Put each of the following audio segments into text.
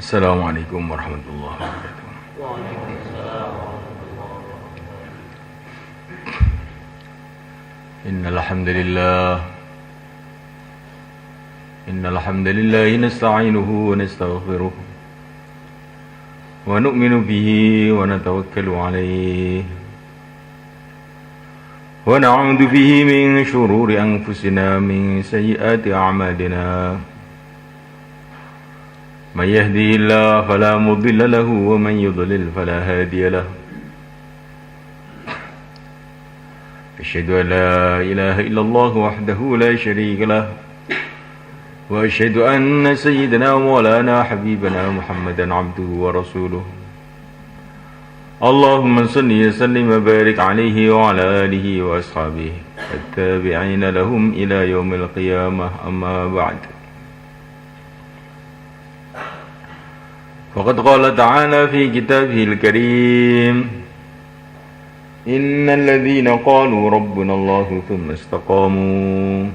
Assalamualaikum warahmatullahi wabarakatuh. Waalaikumsalam warahmatullahi wabarakatuh. Innal hamdalillah nasta'inuhu wa nastaghfiruh wa nu'minu bihi wa natawakkalu alayhi wa na'udzu bihi min shururi anfusina min sayyiati a'malina. من يهده الله فلا مضل له ومن يضلل فلا هادي له أشهد أن لا إله إلا الله وحده لا شريك له وأشهد أن سيدنا ومولانا حبيبنا محمدا عبده ورسوله اللهم صل وسلم وبارك عليه وعلى آله وأصحابه التابعين لهم إلى يوم القيامة أما بعد فقد قال تعالى في كتابه الكريم إن الذين قالوا ربنا الله ثم استقاموا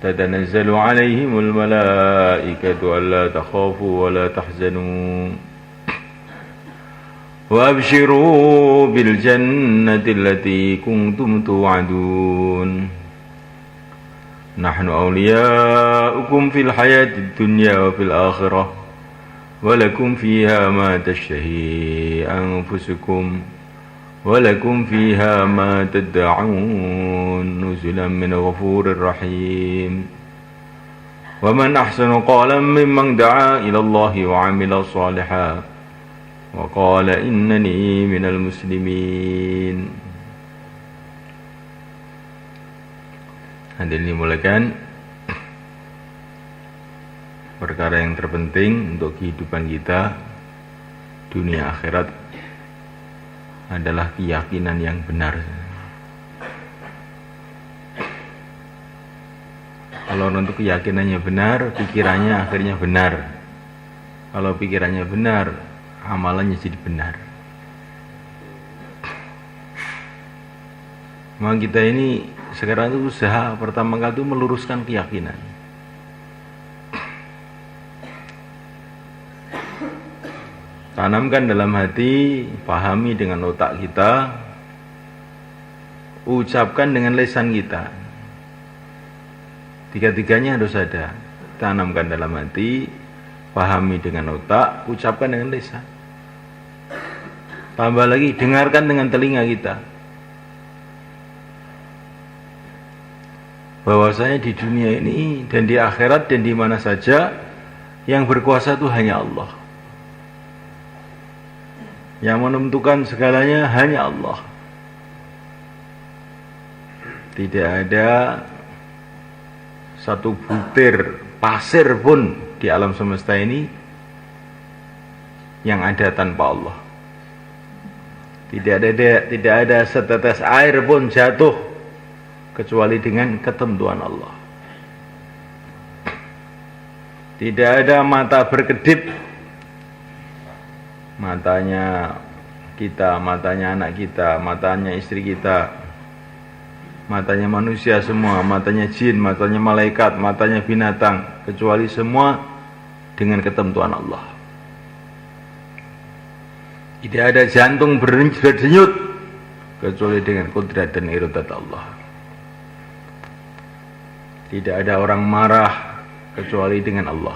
تتنزل عليهم الملائكة ألا تخافوا ولا تحزنوا وأبشروا بالجنة التي كنتم توعدون نحن أولياؤكم في الحياة الدنيا وفي الآخرة ولكم فيها ما تشتهي أنفسكم ولكم فيها ما تدعون نزلا من غفور رحيم ومن أحسن قولا ممن دعا إلى الله وعمل صالحا وقال إنني من المسلمين. Hadirin dimuliakan, perkara yang terpenting untuk kehidupan kita dunia akhirat adalah keyakinan yang benar. Kalau untuk keyakinannya benar, pikirannya akhirnya benar. Kalau pikirannya benar, amalannya jadi benar. Maka kita ini sekarang itu usaha pertama kali itu meluruskan keyakinan. Tanamkan dalam hati, pahami dengan otak kita, ucapkan dengan lisan kita. Tiga-tiganya harus ada. Tanamkan dalam hati, pahami dengan otak, ucapkan dengan lisan. Tambah lagi, dengarkan dengan telinga kita. Bahwasanya di dunia ini dan di akhirat dan di mana saja yang berkuasa itu hanya Allah. Yang menentukan segalanya hanya Allah. Tidak ada satu butir pasir pun di alam semesta ini yang ada tanpa Allah. Tidak ada setetes air pun jatuh kecuali dengan ketentuan Allah. Tidak ada mata berkedip, matanya kita, matanya anak kita, matanya istri kita, matanya manusia semua, matanya jin, matanya malaikat, matanya binatang, kecuali semua dengan ketentuan Allah. Tidak ada jantung berdenyut kecuali dengan qudrat dan iradat Allah. Tidak ada orang marah kecuali dengan Allah.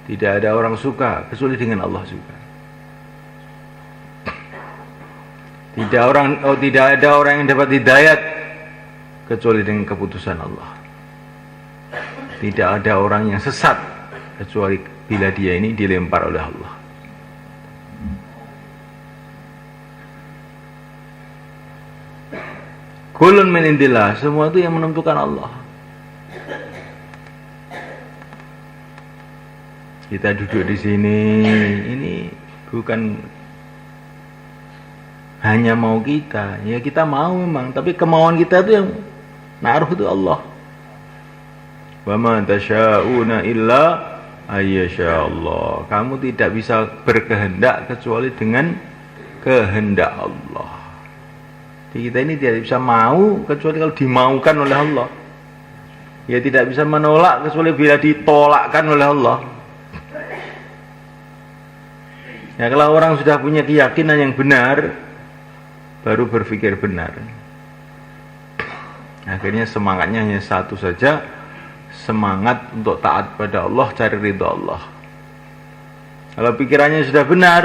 Tidak ada orang suka kecuali dengan Allah juga. Tidak ada orang yang dapat hidayat kecuali dengan keputusan Allah. Tidak ada orang yang sesat kecuali bila dia ini dilempar oleh Allah. Kullun min indillah, semua itu yang menentukan Allah. Kita duduk di sini, ini bukan hanya mau kita, ya kita mau memang, tapi kemauan kita itu yang naruh itu Allah. Wa ma tasya'una illa ayyasha Allah. Kamu tidak bisa berkehendak kecuali dengan kehendak Allah. Jadi kita ini tidak bisa mau kecuali kalau dimaukan oleh Allah. Ya tidak bisa menolak kecuali bila ditolakkan oleh Allah. Ya kalau orang sudah punya keyakinan yang benar, baru berpikir benar. Akhirnya semangatnya hanya satu saja, semangat untuk taat pada Allah, cari ridha Allah. Kalau pikirannya sudah benar,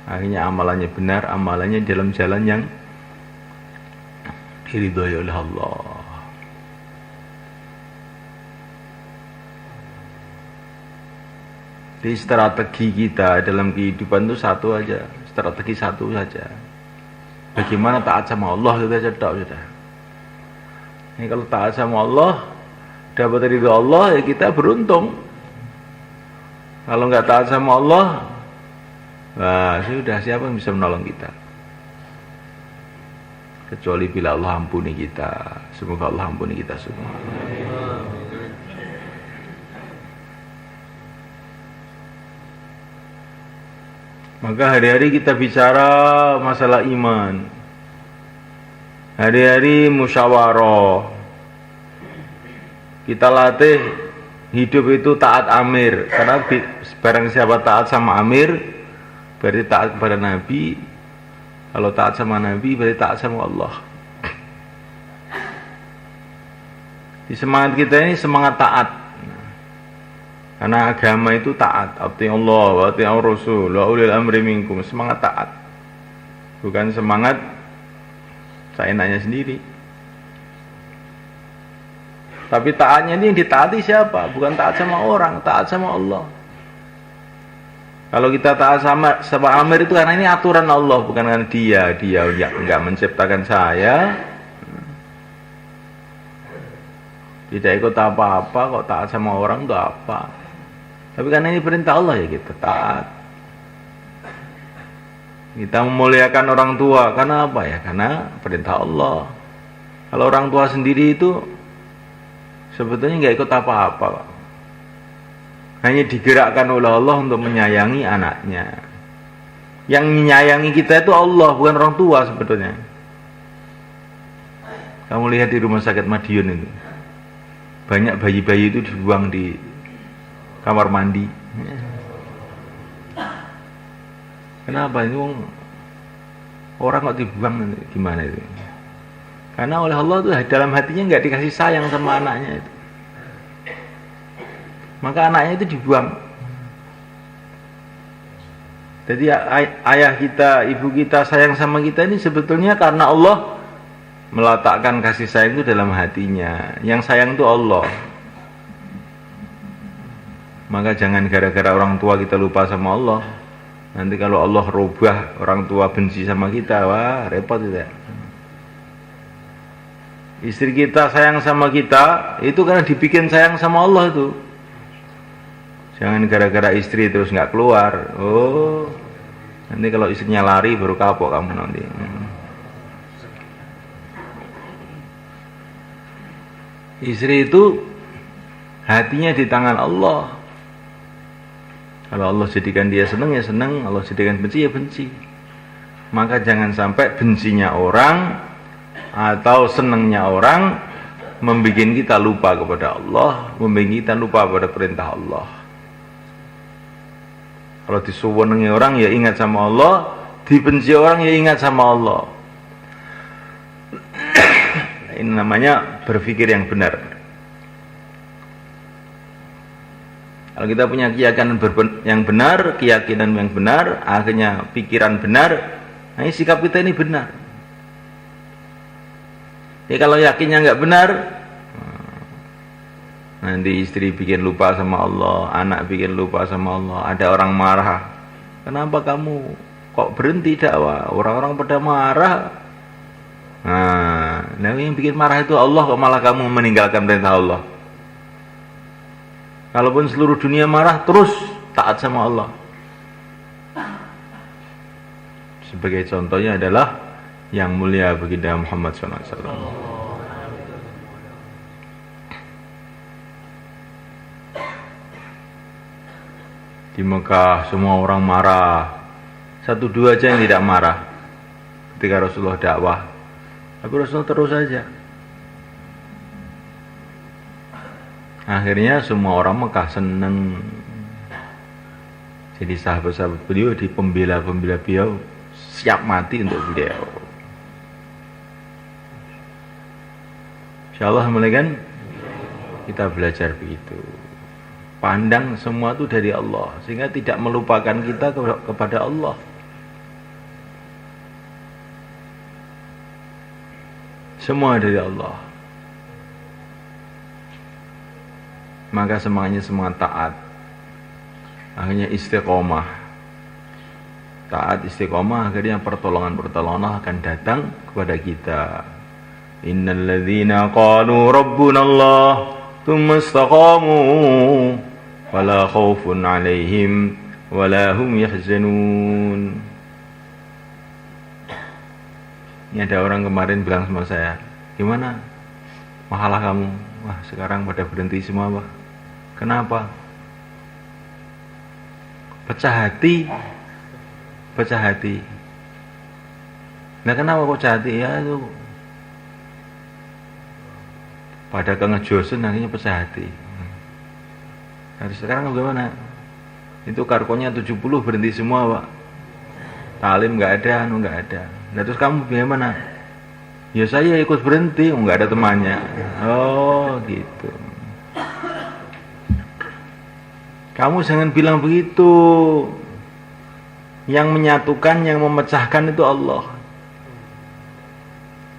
akhirnya amalannya benar, amalannya dalam jalan yang diridhoi oleh Allah. Jadi strategi kita dalam kehidupan itu satu aja, strategi satu saja. Bagaimana taat sama Allah itu saja sudah. Ini kalau taat sama Allah, dapat ridho Allah, ya kita beruntung. Kalau nggak taat sama Allah, wah sudah, siapa yang bisa menolong kita? Kecuali bila Allah ampuni kita. Semoga Allah ampuni kita semua. Maka hari-hari kita bicara masalah iman. Hari-hari musyawarah. Kita latih hidup itu taat amir. Karena barang siapa taat sama amir, berarti taat kepada Nabi. Kalau taat sama Nabi, berarti taat sama Allah. Di semangat kita ini semangat taat. Karena agama itu taat, ati Allah wa ati Rasul wa ulil amri minkum, semangat taat. Bukan semangat seenaknya sendiri. Tapi taatnya ini yang ditaati siapa? Bukan taat sama orang, taat sama Allah. Kalau kita taat sama amir itu karena ini aturan Allah, bukan karena dia enggak menciptakan saya. Tidak ikut apa-apa, kok taat sama orang itu apa? Tapi karena ini perintah Allah ya kita taat. Kita memuliakan orang tua karena apa ya? Karena perintah Allah. Kalau orang tua sendiri itu sebetulnya nggak ikut apa-apa. Hanya digerakkan oleh Allah untuk menyayangi anaknya. Yang menyayangi kita itu Allah, bukan orang tua sebetulnya. Kamu lihat di rumah sakit Madiun itu, banyak bayi-bayi itu dibuang di kamar mandi. Kenapa ini orang kok dibuang, gimana itu? Karena oleh Allah tuh dalam hatinya nggak dikasih sayang sama anaknya itu, maka anaknya itu dibuang. Jadi ayah kita, ibu kita sayang sama kita ini sebetulnya karena Allah meletakkan kasih sayang itu dalam hatinya. Yang sayang itu Allah. Maka jangan gara-gara orang tua kita lupa sama Allah. Nanti kalau Allah rubah, orang tua benci sama kita, wah repot itu ya. Istri kita sayang sama kita, itu karena dibikin sayang sama Allah itu. Jangan gara-gara istri terus nggak keluar. Oh, nanti kalau istrinya lari baru kapok kamu nanti. Istri itu hatinya di tangan Allah. Kalau Allah jadikan dia senang ya senang, Allah jadikan benci ya benci. Maka jangan sampai bencinya orang atau senangnya orang membuat kita lupa kepada Allah, membuat kita lupa pada perintah Allah. Kalau disuwenengi orang ya ingat sama Allah, dibenci orang ya ingat sama Allah. Ini namanya berpikir yang benar. Kalau kita punya keyakinan yang benar, keyakinan yang benar, akhirnya pikiran benar, nah sikap kita ini benar. Ya kalau yakinnya nggak benar, nanti istri bikin lupa sama Allah, anak bikin lupa sama Allah, ada orang marah. Kenapa kamu kok berhenti dakwah? Orang-orang pada marah. Nah, yang bikin marah itu Allah, kok malah kamu meninggalkan perintah Allah? Kalaupun seluruh dunia marah, terus taat sama Allah. Sebagai contohnya adalah yang mulia baginda Muhammad SAW. Di Mekah semua orang marah, satu dua aja yang tidak marah ketika Rasulullah dakwah. Tapi Rasulullah terus saja. Akhirnya semua orang Mekah senang. Jadi sahabat-sahabat beliau di pembela-pembela beliau siap mati untuk beliau. Insyaallah kan kita belajar begitu. Pandang semua itu dari Allah sehingga tidak melupakan kita kepada Allah. Semua dari Allah. Maka semuanya semangat taat. Akhirnya istiqomah. Taat istiqomah, akhirnya pertolongan-pertolongan akan datang kepada kita. Innal ladzina qalu rabbuna Allah tsumma istaqamu wala khaufun 'alaihim wala hum yahzanun. Ini ada orang kemarin bilang sama saya, "Gimana? Mahalah kamu?" Wah, sekarang pada berhenti semua, Pak. Kenapa? Pecah hati. Nah, kenapa kok pecah hati? Ya itu pada kengejosen akhirnya pecah hati. Nah, sekarang bagaimana? Itu karkonya 70 berhenti semua, Pak. Talim nggak ada, nggak ada. Nah, terus kamu bagaimana? Ya saya ikut berhenti, nggak ada temannya. Oh gitu. Kamu jangan bilang begitu. Yang menyatukan, yang memecahkan itu Allah.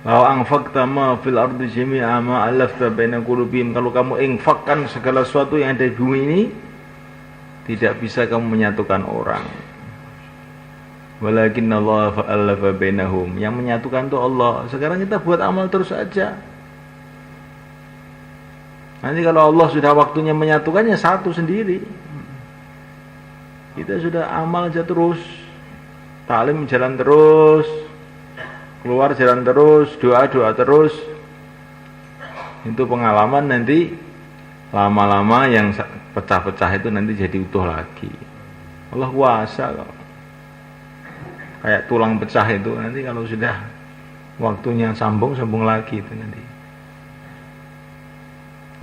Wa anfaqta ma fil ardi jami'a ma alafta baina qulubihim. Kalau kamu infakkan segala sesuatu yang ada di bumi ini, tidak bisa kamu menyatukan orang. Walakinna Allah fa'alafa bainahum. Yang menyatukan itu Allah. Sekarang kita buat amal terus saja. Nanti kalau Allah sudah waktunya menyatukannya satu sendiri. Kita sudah amal aja terus, talim jalan terus, keluar jalan terus, doa terus. Itu pengalaman nanti lama-lama yang pecah-pecah itu nanti jadi utuh lagi. Allah kuasa kok. Kayak tulang pecah itu nanti kalau sudah waktunya sambung lagi itu nanti.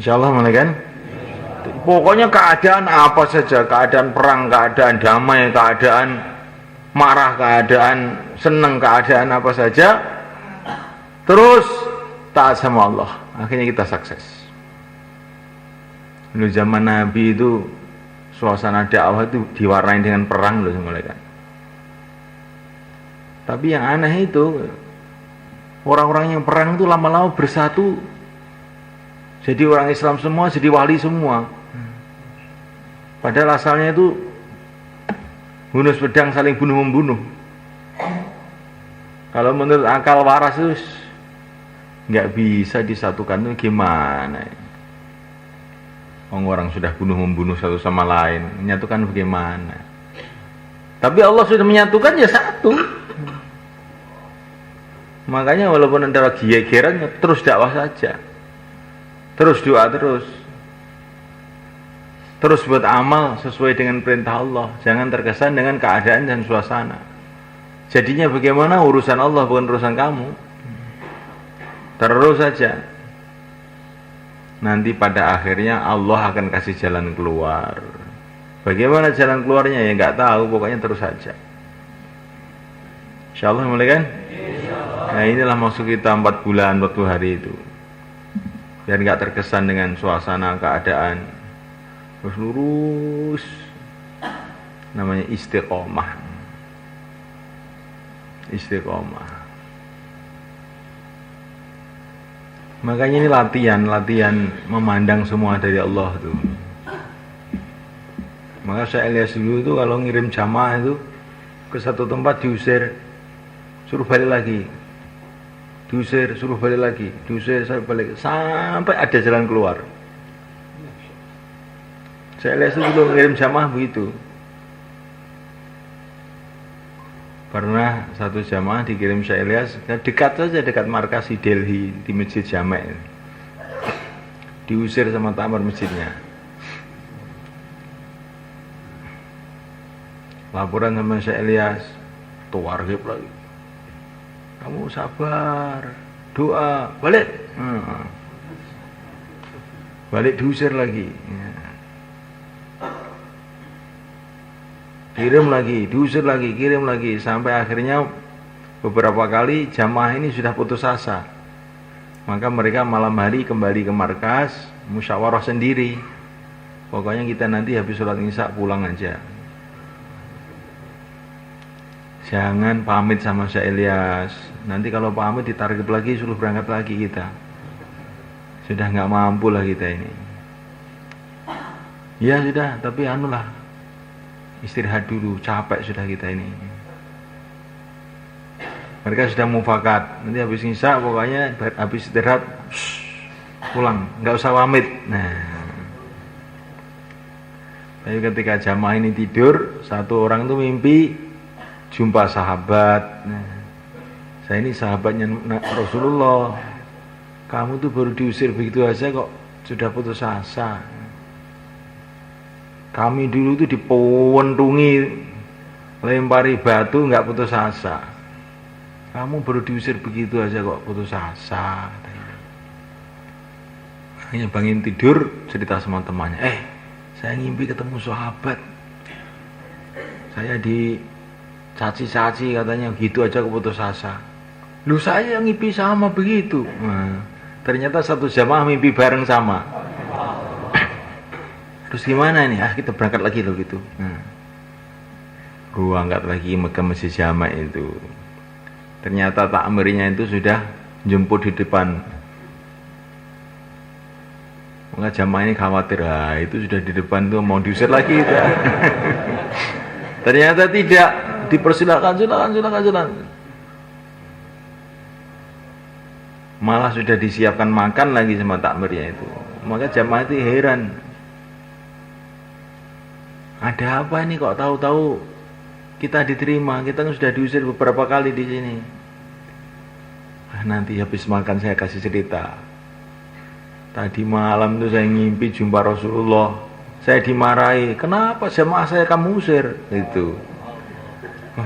Insyaallah mana kan? Pokoknya keadaan apa saja, keadaan perang, keadaan damai, keadaan marah, keadaan senang, keadaan apa saja, terus taat sama Allah, akhirnya kita sukses. Dulu zaman Nabi itu suasana dakwah itu diwarnai dengan perang loh semuanya kan. Tapi yang aneh itu orang-orang yang perang itu lama-lama bersatu. Jadi orang Islam semua jadi wali semua. Padahal asalnya itu hunus pedang saling bunuh-membunuh. Kalau menurut akal waras itu nggak bisa disatukan itu gimana? Orang sudah bunuh-membunuh satu sama lain, menyatukan bagaimana? Tapi Allah sudah menyatukan ya satu. Makanya walaupun ada gegeran terus dakwah saja. Terus doa terus buat amal sesuai dengan perintah Allah. Jangan terkesan dengan keadaan dan suasana. Jadinya bagaimana urusan Allah bukan urusan kamu. Terus saja. Nanti pada akhirnya Allah akan kasih jalan keluar. Bagaimana jalan keluarnya ya nggak tahu. Pokoknya terus saja. Insyaallah mulai kan? Nah inilah maksud kita 4 bulan 40 hari itu. Biar nggak terkesan dengan suasana keadaan. Terus lurus, namanya istiqomah. Makanya ini latihan memandang semua dari Allah tuh. Maka saya lihat dulu itu kalau ngirim jamaah itu ke satu tempat diusir, suruh balik lagi, diusir, suruh balik lagi, diusir, suruh balik, sampai ada jalan keluar. Saya lihat dulu ngirim jamaah begitu. Pernah satu jamaah dikirim saya lihat dekat saja, dekat markas di Delhi di Masjid Jami'. Diusir sama tamar masjidnya. Laporan sama saya Ilyas, tuargib lagi. Kamu sabar, doa, balik. Balik diusir lagi. kirim lagi, diusir lagi, kirim lagi, sampai akhirnya beberapa kali jamaah ini sudah putus asa. Maka mereka malam hari kembali ke markas, musyawarah sendiri. Pokoknya kita nanti habis sholat isya pulang aja. Jangan pamit sama Syekh Ilyas. Nanti kalau pamit ditarik lagi, suruh berangkat lagi kita. Sudah nggak mampu lah kita ini. Ya sudah, tapi anulah, istirahat dulu, capek sudah kita ini. Mereka sudah mufakat, nanti habis isya pokoknya habis istirahat pulang, nggak usah pamit. Nah, tapi ketika jamaah ini tidur, satu orang itu mimpi jumpa sahabat. Nah, saya ini sahabatnya Rasulullah. Kamu tuh baru diusir begitu aja kok sudah putus asa. Kami dulu tuh dipentungi, lempari batu nggak putus asa. Kamu baru diusir begitu aja kok putus asa. Hanya bangun tidur cerita sama temannya, saya ngimpi ketemu sahabat. Saya dicaci-caci katanya gitu aja kok putus asa. Lu saya ngimpi sama begitu. Nah, ternyata satu jamaah mimpi bareng sama. Terus gimana nih? Kita berangkat lagi loh gitu. Nah, gua angkat lagi ke masjid Jamak itu. Ternyata takmirnya itu sudah jemput di depan. Maka jamaah ini khawatir, itu sudah di depan tuh mau diusir lagi. Ternyata tidak, dipersilakan, silakan. Malah sudah disiapkan makan lagi sama takmirnya itu. Maka jamaah itu heran. Ada apa ini kok tahu-tahu kita diterima? Kita kan sudah diusir beberapa kali di sini. Nanti habis makan saya kasih cerita. Tadi malam itu saya ngimpi jumpa Rasulullah. Saya dimarahi. Kenapa jamaah saya kamu usir? Itu.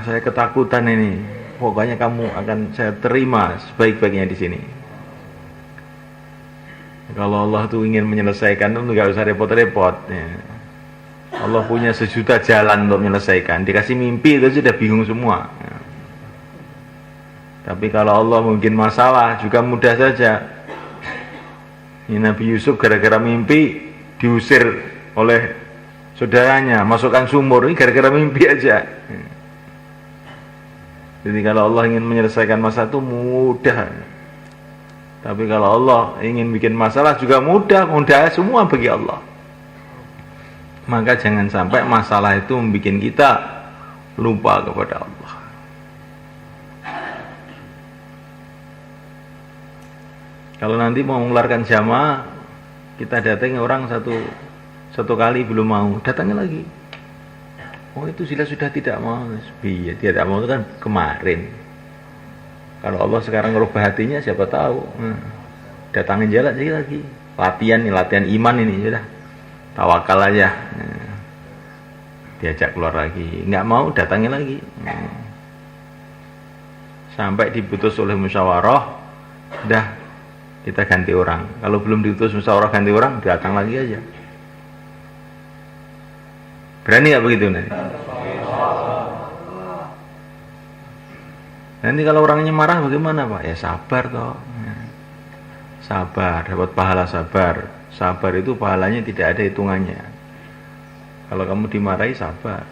Saya ketakutan ini. Pokoknya kamu akan saya terima sebaik-baiknya di sini. Kalau Allah tuh ingin menyelesaikan, tuh nggak usah repot-repot. Ya. Allah punya sejuta jalan untuk menyelesaikan. Dikasih mimpi itu sudah bingung semua. Ya. Tapi kalau Allah mungkin masalah juga mudah saja. Ini Nabi Yusuf gara-gara mimpi diusir oleh saudaranya, masukkan sumur. Ini gara-gara mimpi aja. Ya. Jadi kalau Allah ingin menyelesaikan masalah itu mudah. Tapi kalau Allah ingin bikin masalah juga mudah semua bagi Allah. Maka jangan sampai masalah itu membuat kita lupa kepada Allah. Kalau nanti mau mengeluarkan jamaah, kita datangi orang satu kali belum mau, datangi lagi. Oh itu sudah tidak mau. Iya, tidak mau itu kan kemarin. Kalau Allah sekarang merubah hatinya, siapa tahu. Datangin jalan lagi. Latihan iman ini sudah. Tawakal aja. Diajak keluar lagi. Nggak mau, datangin lagi. Sampai diputus oleh musyawarah, udah kita ganti orang. Kalau belum diputus musyawarah ganti orang, datang lagi aja. Berani nggak begitu nanti? Nanti kalau orangnya marah bagaimana Pak? Ya sabar toh. Sabar, dapat pahala sabar. Sabar itu pahalanya tidak ada hitungannya. Kalau kamu dimarahi sabar.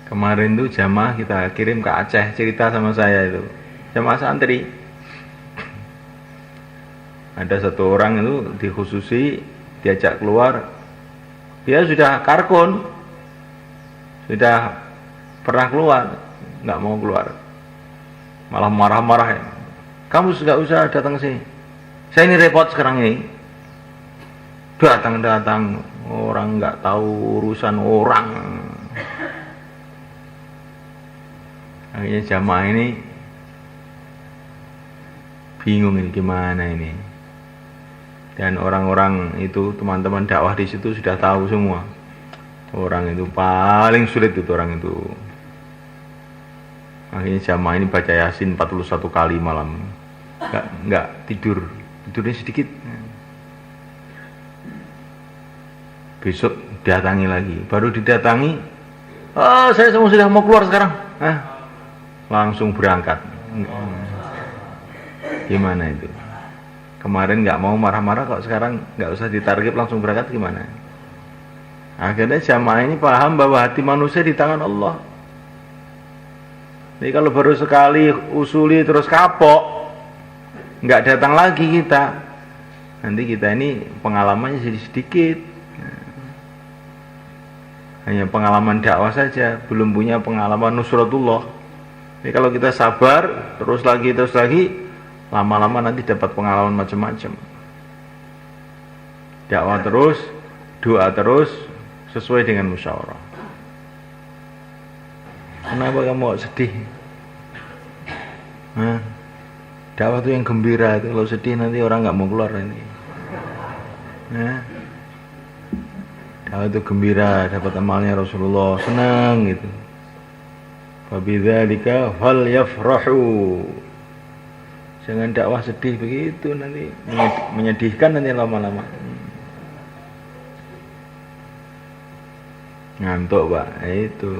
Kemarin tuh jamaah kita kirim ke Aceh, cerita sama saya itu. Jamaah santri. Ada satu orang itu dikhususi, diajak keluar. Dia sudah karkun. Sudah pernah keluar, nggak mau keluar. Malah marah-marah. Kamu nggak usah datang sini. Saya ini repot sekarang ini. Datang orang nggak tahu urusan orang. Akhirnya jamaah ini bingung ini gimana ini. Dan orang-orang itu teman-teman dakwah di situ sudah tahu semua. Orang itu paling sulit itu orang itu. Akhirnya jamaah ini baca Yasin 41 kali malam. Enggak tidurnya sedikit. Besok datangi lagi, baru didatangi, saya semua sudah mau keluar sekarang, langsung berangkat. Gimana itu? Kemarin nggak mau marah-marah, kok sekarang nggak usah ditarget langsung berangkat, gimana? Akhirnya jamaah ini paham bahwa hati manusia di tangan Allah. Jadi kalau baru sekali usuli terus kapok, nggak datang lagi kita, nanti kita ini pengalamannya sedikit. Hanya pengalaman dakwah saja, belum punya pengalaman nusratullah. Jadi kalau kita sabar, terus lagi, lama-lama nanti dapat pengalaman macam-macam. Dakwah terus, doa terus, sesuai dengan musyawarah. Kenapa kamu sedih? Dakwah itu yang gembira, itu kalau sedih nanti orang nggak mau keluar ini. Dakwah itu gembira, dapat amalnya Rasulullah, senang gitu. Fabidzalika falyafrahu. Jangan dakwah sedih begitu, nanti menyedihkan nanti lama-lama. Ngantuk Pak, itu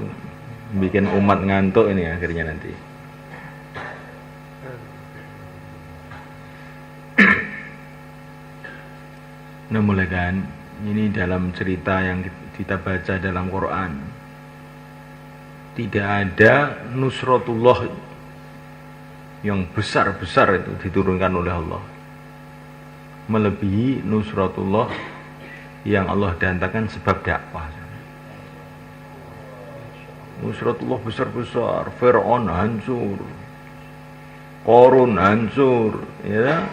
bikin umat ngantuk ini akhirnya nanti. Nah mulai kan, ini dalam cerita yang kita baca dalam Quran, tidak ada nusratullah yang besar-besar itu diturunkan oleh Allah, melebihi nusratullah yang Allah datangkan sebab dakwah. Nusratullah besar-besar, Fir'aun hancur, Qarun hancur, ya,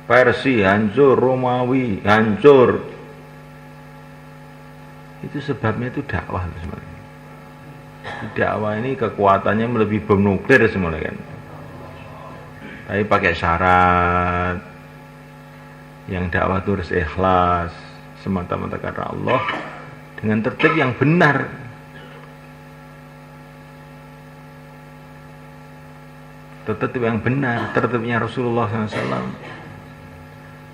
Persia hancur, Romawi hancur. Itu sebabnya itu dakwah sebenarnya. Dakwah ini kekuatannya melebihi bom nuklir sebenarnya kan. Tapi pakai syarat, yang dakwah itu harus ikhlas, semata-mata karena Allah, dengan tertib yang benar. Tertib yang benar, tertibnya Rasulullah SAW.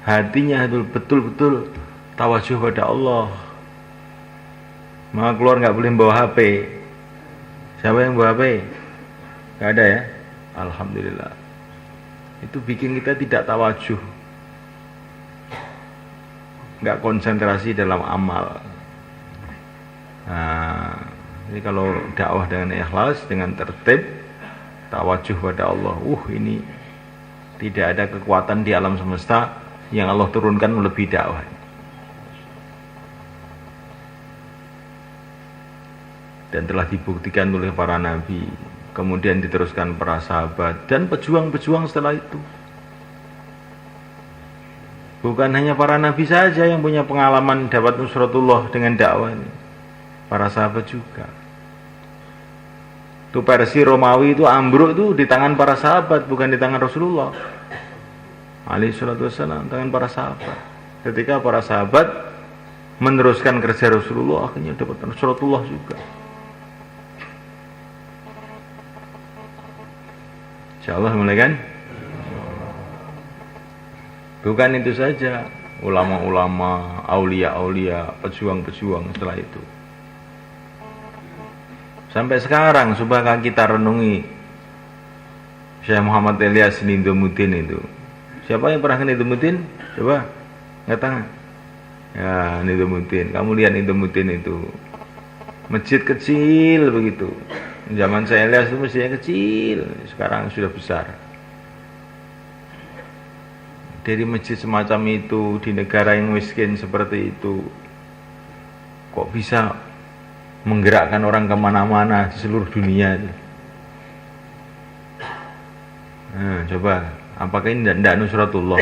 Hatinya itu betul-betul tawajuh pada Allah. Maka keluar nggak boleh bawa HP. Siapa yang bawa HP? Nggak ada ya? Alhamdulillah. Itu bikin kita tidak tawajuh, nggak konsentrasi dalam amal. Nah, jadi kalau dakwah dengan ikhlas, dengan tertib, tawajuh pada Allah, ini tidak ada kekuatan di alam semesta yang Allah turunkan melebihi dakwah. Dan telah dibuktikan oleh para nabi, kemudian diteruskan para sahabat dan pejuang-pejuang setelah itu. Bukan hanya para nabi saja yang punya pengalaman dapat nusratullah dengan dakwah ini, para sahabat juga. Itu Persia Romawi itu ambruk itu di tangan para sahabat, bukan di tangan Rasulullah alaihi salatu wassalam, tangan para sahabat. Ketika para sahabat meneruskan kerja Rasulullah, akhirnya dapat nusratullah juga. Insyaallah mulai kan? Bukan itu saja, ulama-ulama, aulia-aulia, pejuang-pejuang setelah itu. Sampai sekarang, subahkah kita renungi Syekh Muhammad Ilyas Nindumuddin itu. Siapa yang pernah ke Nindumuddin? Coba, angkat tangan. Ya, Nindumuddin. Kamu lihat Nindumuddin itu. Masjid kecil begitu. Zaman saya Ilyas itu masjidnya kecil, sekarang sudah besar. Dari masjid semacam itu di negara yang miskin seperti itu, kok bisa menggerakkan orang kemana-mana di seluruh dunia itu? Nah, coba, apakah ini tidak nusratullah?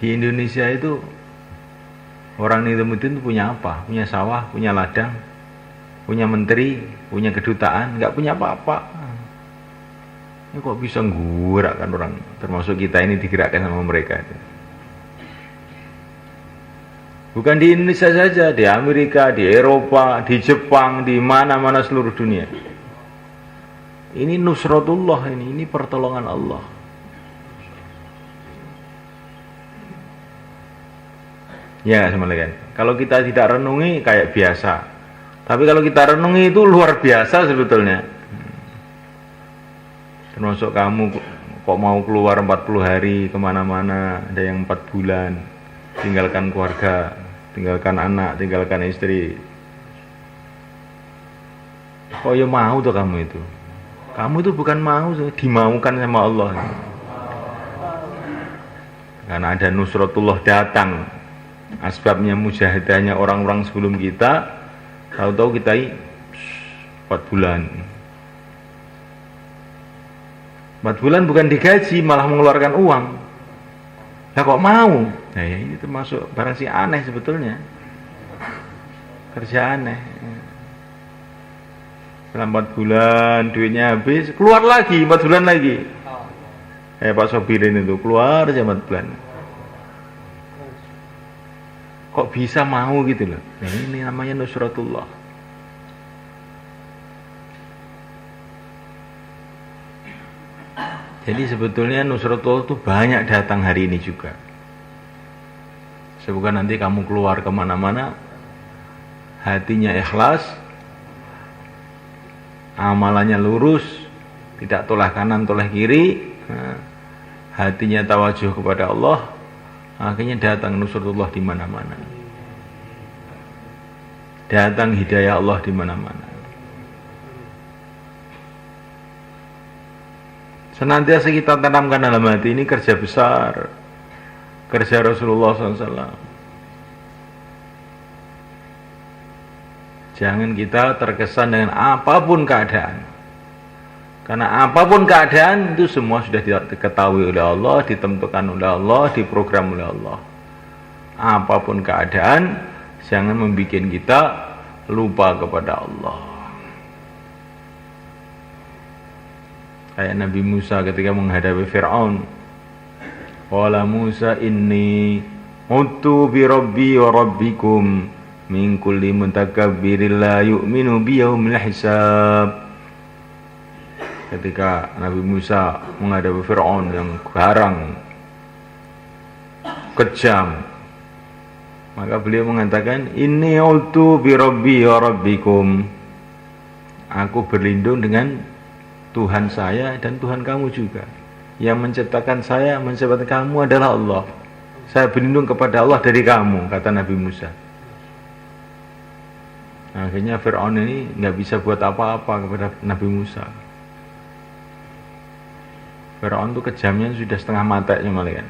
Di Indonesia itu orang Nindumuddin itu punya apa? Punya sawah, punya ladang, punya menteri, punya kedutaan, nggak punya apa-apa. Ini kok bisa menggerakkan orang, termasuk kita ini digerakkan sama mereka itu. Bukan di Indonesia saja, di Amerika, di Eropa, di Jepang, di mana-mana seluruh dunia. Ini nusratullah, ini pertolongan Allah. Ya, kan. Kalau kita tidak renungi kayak biasa. Tapi kalau kita renungi itu luar biasa sebetulnya. Termasuk kamu kok mau keluar 40 hari kemana-mana, ada yang 4 bulan, tinggalkan keluarga, tinggalkan anak, tinggalkan istri. Kok ya mau tuh kamu itu? Kamu itu bukan mau, dimaukan sama Allah. Karena ada nusratullah datang. Asbabnya mujahadahnya orang-orang sebelum kita, tahu-tahu kita 4 bulan. 4 bulan bukan digaji, malah mengeluarkan uang. Nah kok mau? Nah ya ini termasuk barang si aneh sebetulnya. Kerja aneh. Setelah 4 bulan duitnya habis, keluar lagi 4 bulan lagi. Pak Sobirin itu keluar aja 4 bulan. Kok bisa mau gitu loh. Nah ini namanya nusratullah. Jadi sebetulnya nusratullah itu banyak datang hari ini juga. Semoga nanti kamu keluar kemana-mana, hatinya ikhlas, amalannya lurus, tidak toleh kanan toleh kiri, hatinya tawajuh kepada Allah, akhirnya datang nusratullah di mana-mana. Datang hidayah Allah di mana-mana. Senantiasa kita tanamkan dalam hati ini kerja besar, kerja Rasulullah SAW. Jangan kita terkesan dengan apapun keadaan. Karena apapun keadaan itu semua sudah diketahui oleh Allah, ditentukan oleh Allah, diprogram oleh Allah. Apapun keadaan, jangan membuat kita lupa kepada Allah. Kayak Nabi Musa ketika menghadapi Fir'aun. Qala Musa inni utu bi rabbi wa rabbikum min kulli mutakabbirin la yu'minu bi yaumil hisab. Ketika Nabi Musa menghadapi Fir'aun yang garang, kejam, maka beliau mengatakan inni utu bi rabbi wa rabbikum. Aku berlindung dengan Tuhan saya dan Tuhan kamu juga. Yang menciptakan saya, menciptakan kamu adalah Allah. Saya berlindung kepada Allah dari kamu, kata Nabi Musa. Akhirnya Fir'aun ini nggak bisa buat apa-apa kepada Nabi Musa. Fir'aun itu kejamnya sudah setengah mata malah kan.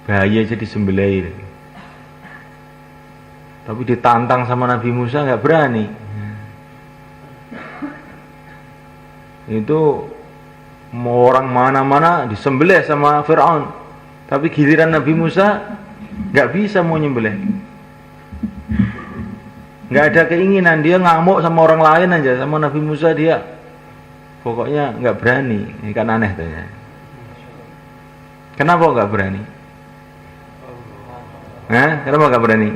Bahaya jadi disembelih. Tapi ditantang sama Nabi Musa nggak berani. Itu mau orang mana-mana disembelih sama Fir'aun, tapi giliran Nabi Musa nggak bisa mau nyembelih, nggak ada keinginan, dia ngamuk sama orang lain aja, sama Nabi Musa dia pokoknya nggak berani. Ini kan aneh tanya. Kenapa nggak berani? Kenapa nggak berani?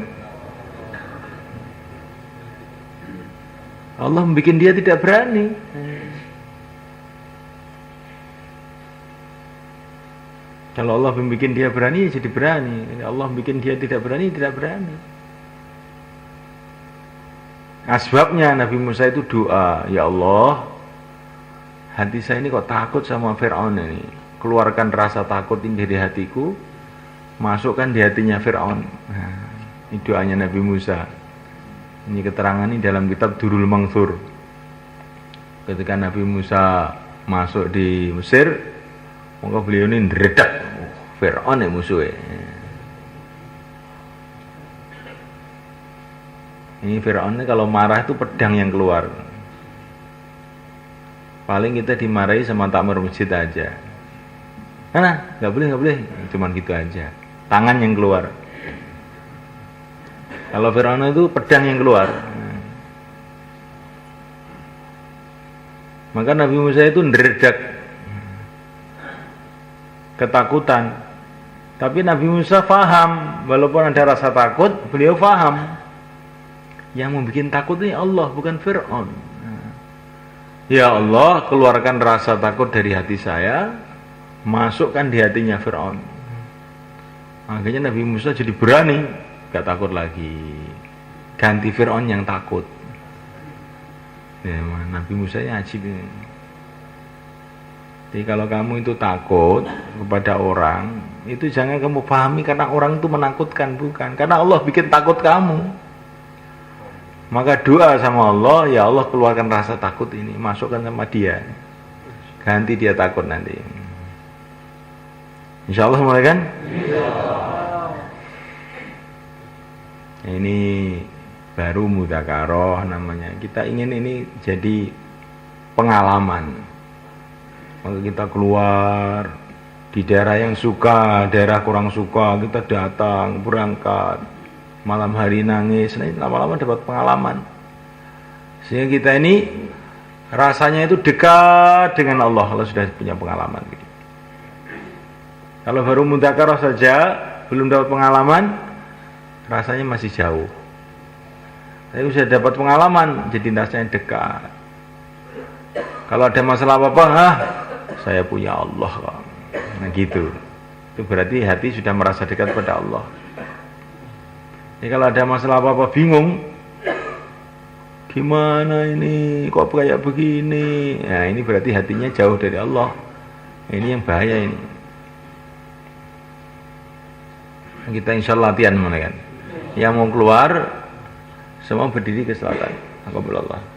Allah membuat dia tidak berani. Kalau Allah membuat dia berani, jadi berani. Allah membuat dia tidak berani, tidak berani. Asbabnya Nabi Musa itu doa, ya Allah, hati saya ini kok takut sama Fir'aun ini. Keluarkan rasa takut ini dari hatiku, masukkan di hatinya Fir'aun. Nah, ini doanya Nabi Musa. Ini keterangan ini dalam kitab Durul Mansur. Ketika Nabi Musa masuk di Mesir, maka beliau ini ngeredak Fir'aun ya musuhnya. Ini Fir'aun ini kalau marah itu pedang yang keluar. Paling kita dimarahi sama takmir masjid aja. Nah, nggak boleh, cuman gitu aja. Tangan yang keluar. Kalau Fir'aun itu pedang yang keluar. Maka Nabi Musa itu ngeredak ketakutan. Tapi Nabi Musa faham, walaupun ada rasa takut, beliau faham. Yang membuat takut ini Allah, bukan Fir'aun. Ya Allah, keluarkan rasa takut dari hati saya, masukkan di hatinya Fir'aun. Akhirnya Nabi Musa jadi berani gak takut lagi. Ganti Fir'aun yang takut. Ya, Nabi Musa ya ajib ini. Jadi kalau kamu itu takut kepada orang, itu jangan kamu pahami karena orang itu menakutkan, bukan. Karena Allah bikin takut kamu. Maka doa sama Allah, ya Allah keluarkan rasa takut ini, masukkan sama dia. Ganti dia takut nanti. Insya Allah mulai kan? Ini baru mudzakarah namanya. Kita ingin ini jadi pengalaman. Maka kita keluar di daerah yang suka, daerah kurang suka, kita datang, berangkat, malam hari nangis, nah, lama-lama dapat pengalaman. Sehingga kita ini rasanya itu dekat dengan Allah, kalau sudah punya pengalaman. Kalau baru mudzakarah saja, belum dapat pengalaman, rasanya masih jauh. Tapi sudah dapat pengalaman, jadi rasanya dekat. Kalau ada masalah apa-apa, saya punya Allah kok. Nah gitu. Itu berarti hati sudah merasa dekat pada Allah. Jadi kalau ada masalah apa-apa bingung, gimana ini, kok kayak begini? Nah ini berarti hatinya jauh dari Allah. Ini yang bahaya ini. Kita insya Allah latihan mana kan? Yang mau keluar, semua berdiri ke selatan. Alhamdulillah.